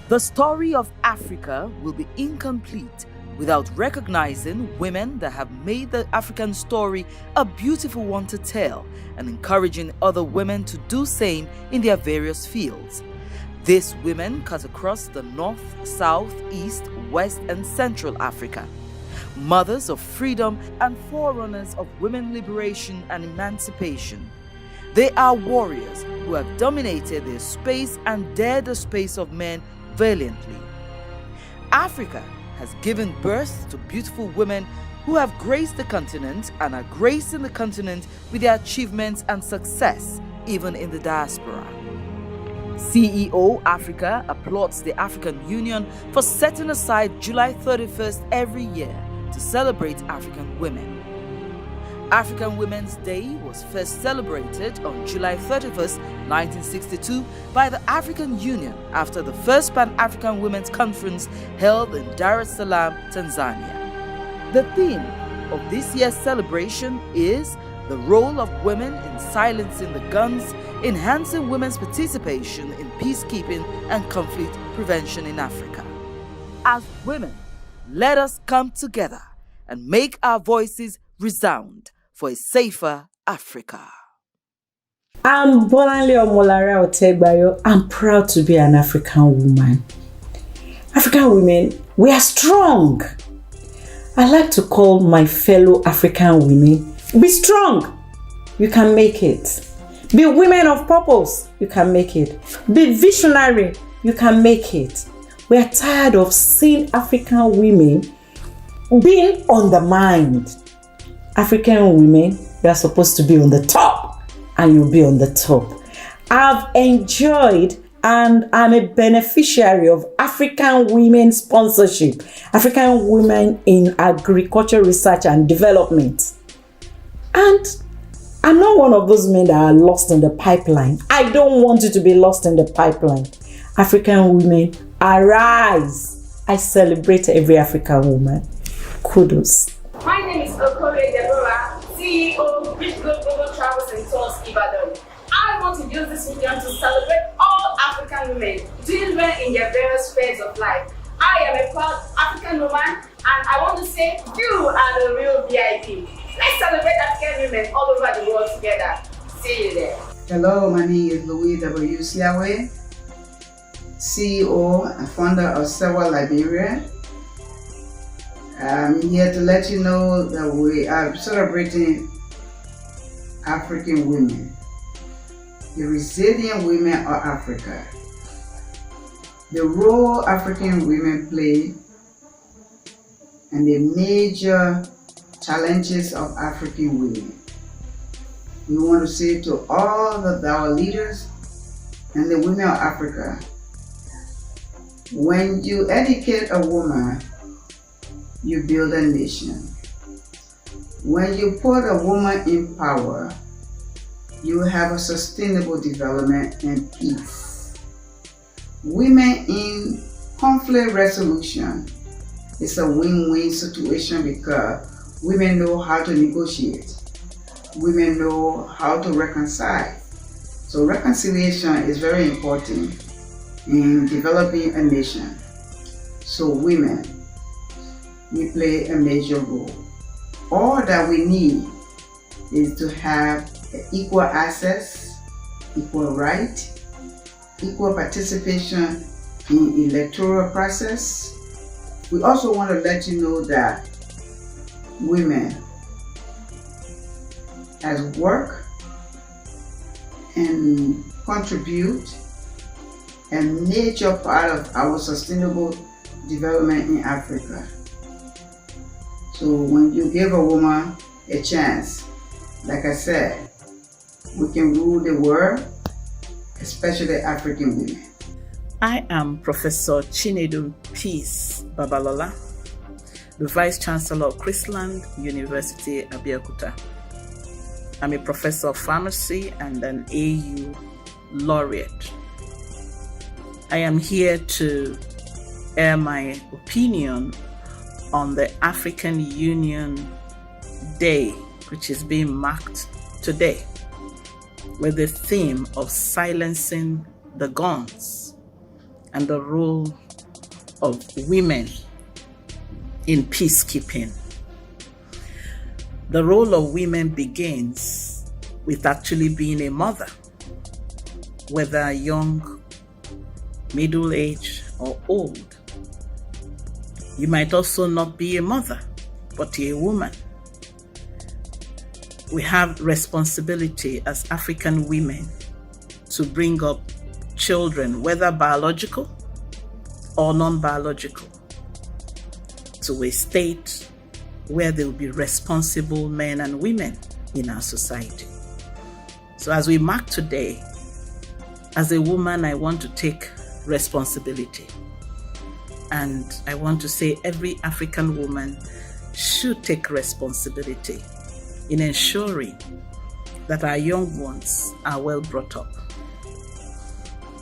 The story of Africa will be incomplete without recognizing women that have made the African story a beautiful one to tell and encouraging other women to do same in their various fields. These women cut across the North, South, East, West, and Central Africa. Mothers of freedom and forerunners of women liberation and emancipation. They are warriors who have dominated their space and dared the space of men valiantly. Africa has given birth to beautiful women who have graced the continent and are gracing the continent with their achievements and success, even in the diaspora. CEO Africa applauds the African Union for setting aside July 31st every year to celebrate African women. African Women's Day was first celebrated on July 31st, 1962 by the African Union after the first Pan-African Women's Conference held in Dar es Salaam, Tanzania. The theme of this year's celebration is the role of women in silencing the guns, enhancing women's participation in peacekeeping and conflict prevention in Africa. As women, let us come together and make our voices resound for a safer Africa. I'm Bolanle Omolara Otegbayo. I'm proud to be an African woman. African women, we are strong. I like to call my fellow African women, be strong. You can make it. Be women of purpose. You can make it. Be visionary. You can make it. We are tired of seeing African women being undermined. African women, you are supposed to be on the top, and you'll be on the top. I've enjoyed and I'm a beneficiary of African women sponsorship, African women in agriculture research and development. And I'm not one of those men that are lost in the pipeline. I don't want you to be lost in the pipeline. African women, arise. I celebrate every African woman. Kudos. My name is Okore Deborah, CEO of Big Global Travels and Tours Ibadan. I want to use this medium to celebrate all African women doing well in their various spheres of life. I am a proud African woman and I want to say you are the real VIP. Let's celebrate African women all over the world together. See you there. Hello, my name is Louis W. Siawe, CEO and founder of Sewa Liberia. I'm here to let you know that we are celebrating African women, the resilient women of Africa. The role African women play and the major challenges of African women. We want to say to all of our leaders and the women of Africa, when you educate a woman, you build a nation. When you put a woman in power, you have a sustainable development and peace. Women in conflict resolution is a win-win situation because women know how to negotiate. Women know how to reconcile. So reconciliation is very important in developing a nation. So women, we play a major role. All that we need is to have equal access, equal right, equal participation in electoral process. We also want to let you know that women as work and contribute a major part of our sustainable development in Africa. So when you give a woman a chance, like I said, we can rule the world, especially African women. I am Professor Chinedu Peace Babalola, the Vice Chancellor of Chrisland University, Abeokuta. I'm a professor of pharmacy and an AU laureate. I am here to air my opinion on the African Union Day, which is being marked today, with the theme of silencing the guns and the role of women in peacekeeping. The role of women begins with actually being a mother, whether young, middle-aged, or old. You might also not be a mother, but you're a woman. We have responsibility as African women to bring up children, whether biological or non-biological, to a state where there will be responsible men and women in our society. So as we mark today, as a woman, I want to take responsibility. And I want to say every African woman should take responsibility in ensuring that our young ones are well brought up.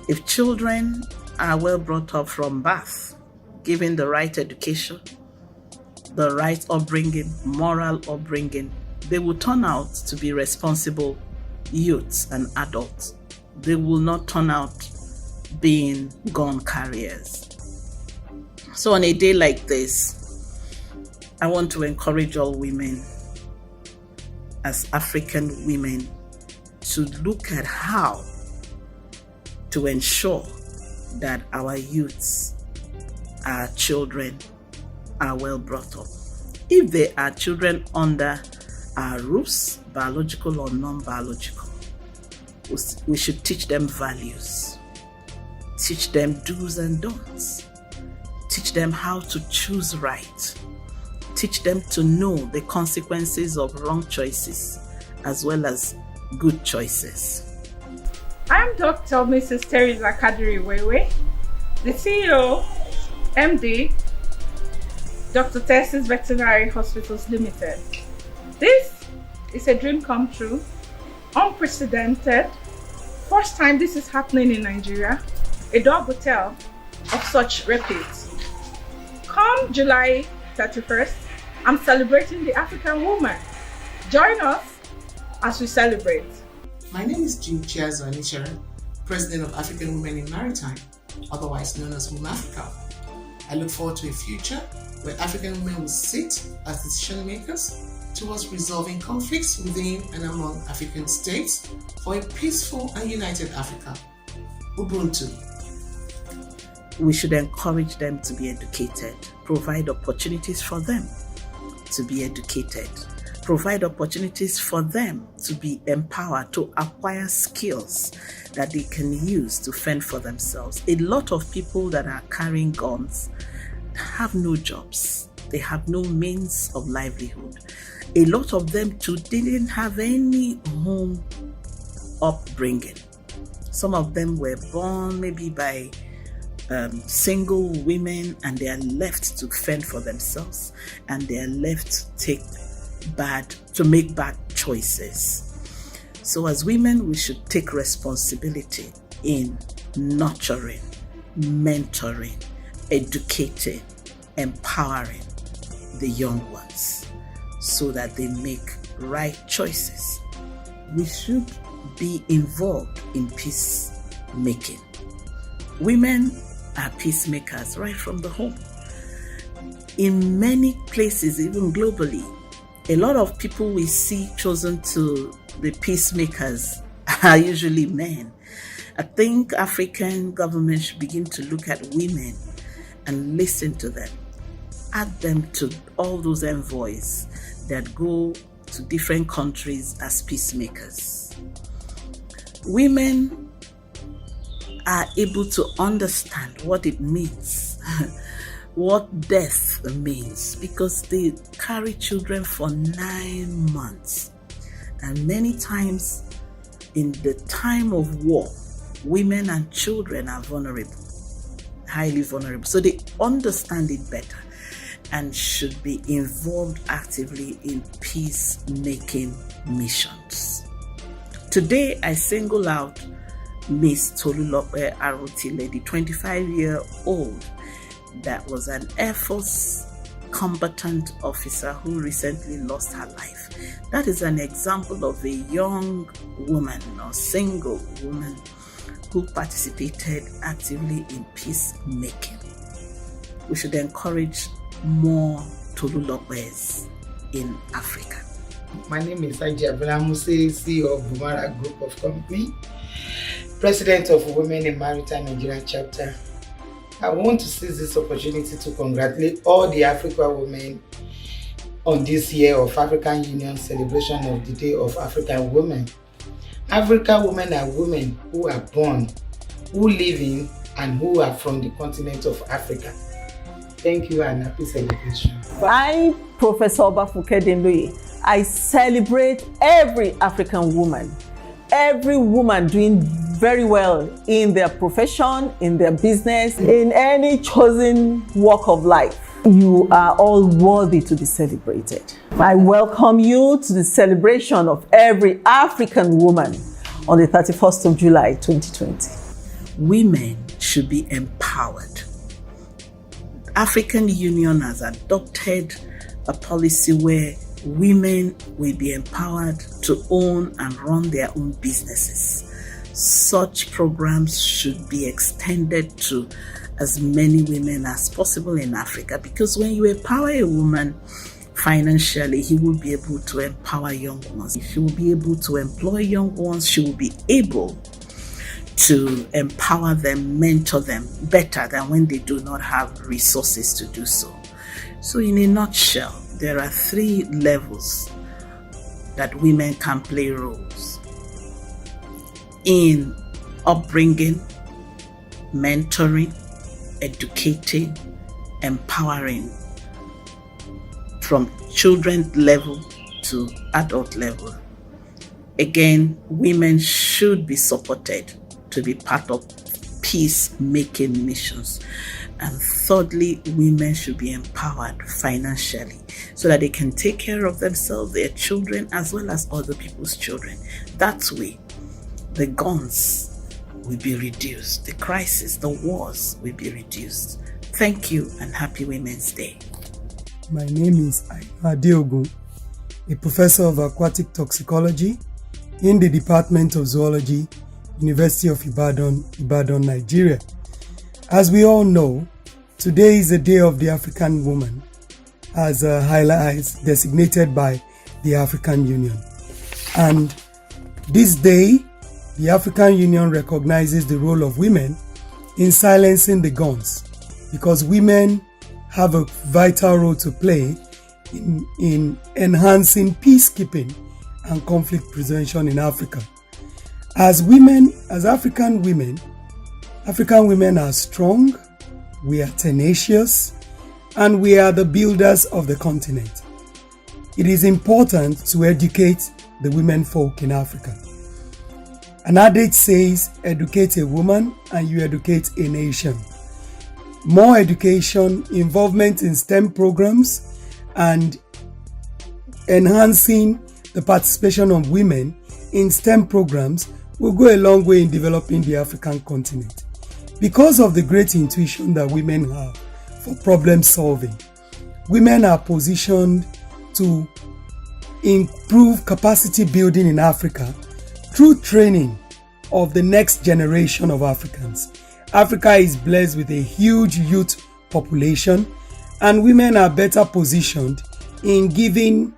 If children are well brought up from birth, given the right education, the right upbringing, moral upbringing, they will turn out to be responsible youths and adults. They will not turn out being gun carriers. So on a day like this, I want to encourage all women, as African women, to look at how to ensure that our youths, our children, are well brought up. If they are children under our roofs, biological or non-biological, we should teach them values, teach them do's and don'ts, teach them how to choose right, teach them to know the consequences of wrong choices as well as good choices. I'm Dr. Mrs. Teresa Kadiri Wewe, the CEO, MD, Dr. Texas Veterinary Hospitals Limited. This is a dream come true, unprecedented, first time this is happening in Nigeria, a dog hotel of such repute. Come July 31st, I'm celebrating the African woman. Join us as we celebrate. My name is Jim Chiazo Anichere, President of African Women in Maritime, otherwise known as Women Africa. I look forward to a future where African women will sit as decision makers towards resolving conflicts within and among African states for a peaceful and united Africa. Ubuntu. We should encourage them to be educated, provide opportunities for them to be educated, provide opportunities for them to be empowered, to acquire skills that they can use to fend for themselves. A lot of people that are carrying guns have no jobs. They have no means of livelihood. A lot of them too didn't have any home upbringing. Some of them were born maybe by single women, and they are left to fend for themselves, and they are left to make bad choices. So as women, we should take responsibility in nurturing, mentoring, educating, empowering the young ones so that they make right choices. We should be involved in peacemaking. Women are peacemakers right from the home. In many places, even globally, a lot of people we see chosen to be peacemakers are usually men. I think African governments should begin to look at women and listen to them. Add them to all those envoys that go to different countries as peacemakers. Women are able to understand what it means, what death means, because they carry children for 9 months. And many times in the time of war, women and children are vulnerable, highly vulnerable. So they understand it better and should be involved actively in peacemaking missions. Today, I single out Miss Tolulope Arotile, the 25-year-old that was an Air Force combatant officer who recently lost her life. That is an example of a young woman or single woman who participated actively in peacemaking. We should encourage more Tolulopes in Africa. My name is Ajay Abelamuse, CEO of Bumara Group of Company, President of Women in Maritime Nigeria Chapter. I want to seize this opportunity to congratulate all the African women on this year of African Union celebration of the Day of African Women. African women are women who are born, who live in, and who are from the continent of Africa. Thank you and happy celebration. I'm Professor Obafunke Dendoye. I celebrate every African woman, every woman doing very well in their profession, in their business, in any chosen walk of life. You are all worthy to be celebrated. I welcome you to the celebration of every African woman on the 31st of July, 2020. Women should be empowered. African Union has adopted a policy where women will be empowered to own and run their own businesses. Such programs should be extended to as many women as possible in Africa, because when you empower a woman financially, he will be able to empower young ones. She will be able to employ young ones. She will be able to empower them, mentor them better than when they do not have resources to do so. So in a nutshell, there are 3 levels that women can play roles: in upbringing, mentoring, educating, empowering, from children level to adult level. Again, women should be supported to be part of peace-making missions. And thirdly, women should be empowered financially so that they can take care of themselves, their children, as well as other people's children. That way, the guns will be reduced, the crisis, the wars will be reduced. Thank you and happy Women's Day. My name is Aina Adeogun, a professor of aquatic toxicology in the Department of Zoology, University of Ibadan, Nigeria. As we all know, today is the Day of the African Woman, as highlights designated by the African Union. And this day, the African Union recognizes the role of women in silencing the guns, because women have a vital role to play in enhancing peacekeeping and conflict prevention in Africa. As African women are strong, we are tenacious, and we are the builders of the continent. It is important to educate the women folk in Africa. An adage says, educate a woman and you educate a nation. More education, involvement in STEM programs, and enhancing the participation of women in STEM programs will go a long way in developing the African continent. Because of the great intuition that women have for problem solving, women are positioned to improve capacity building in Africa through training of the next generation of Africans. Africa is blessed with a huge youth population, and women are better positioned in giving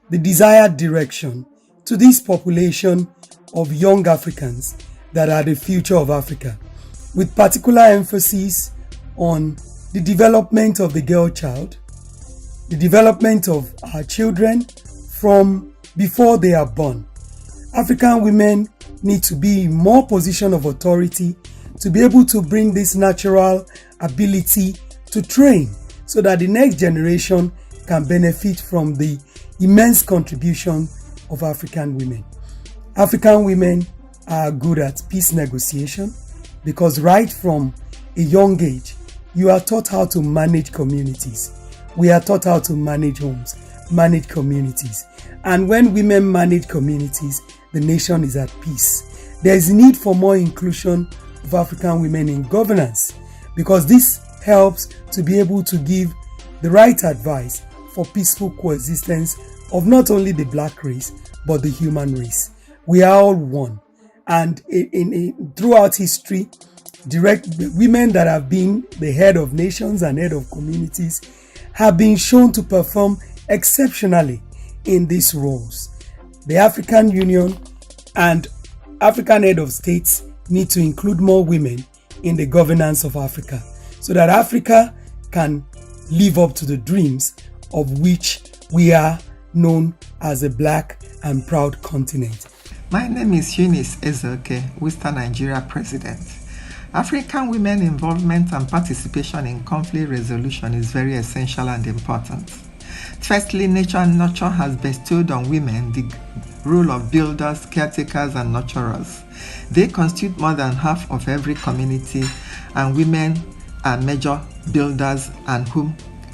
the desired direction to this population of young Africans that are the future of Africa, with particular emphasis on the development of the girl child, the development of our children from before they are born. African women need to be in more position of authority to be able to bring this natural ability to train so that the next generation can benefit from the immense contribution of African women. African women are good at peace negotiation because right from a young age, you are taught how to manage communities. We are taught how to manage homes, manage communities. And when women manage communities, the nation is at peace. There is need for more inclusion of African women in governance, because this helps to be able to give the right advice for peaceful coexistence of not only the black race, but the human race. We are all one. and throughout history, women that have been the head of nations and head of communities have been shown to perform exceptionally in these roles. The African Union and African head of states need to include more women in the governance of Africa so that Africa can live up to the dreams of which we are known as a black and proud continent. My name is Eunice Ezeoke, Western Nigeria President. African women involvement and participation in conflict resolution is very essential and important. Firstly, nature and nurture has bestowed on women the role of builders, caretakers, and nurturers. They constitute more than half of every community, and women are major builders and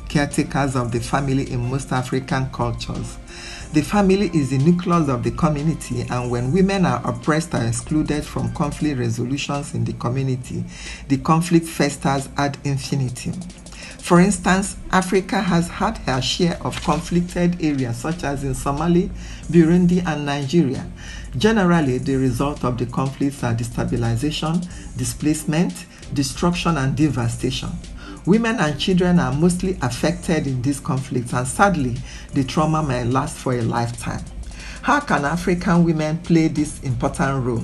caretakers of the family in most African cultures. The family is the nucleus of the community, and when women are oppressed or excluded from conflict resolutions in the community, the conflict festers ad infinitum. For instance, Africa has had her share of conflicted areas such as in Somalia, Burundi, and Nigeria. Generally, the result of the conflicts are destabilization, displacement, destruction, and devastation. Women and children are mostly affected in these conflicts, and sadly, the trauma may last for a lifetime. How can African women play this important role?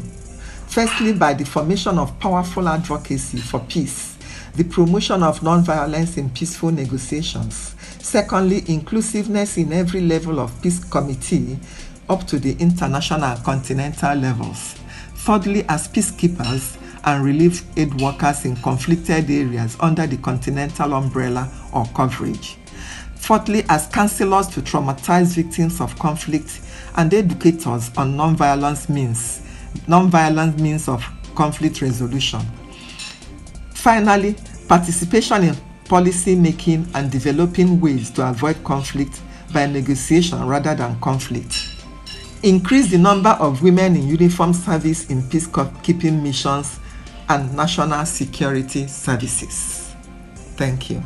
Firstly, by the formation of powerful advocacy for peace, the promotion of non-violence in peaceful negotiations. Secondly, inclusiveness in every level of peace committee up to the international and continental levels. Thirdly, as peacekeepers and relief aid workers in conflicted areas under the continental umbrella or coverage. Fourthly, as counselors to traumatized victims of conflict and educators on non-violent means of conflict resolution. Finally, participation in policy making and developing ways to avoid conflict by negotiation rather than conflict. Increase the number of women in uniform service in peacekeeping missions and national security services. Thank you.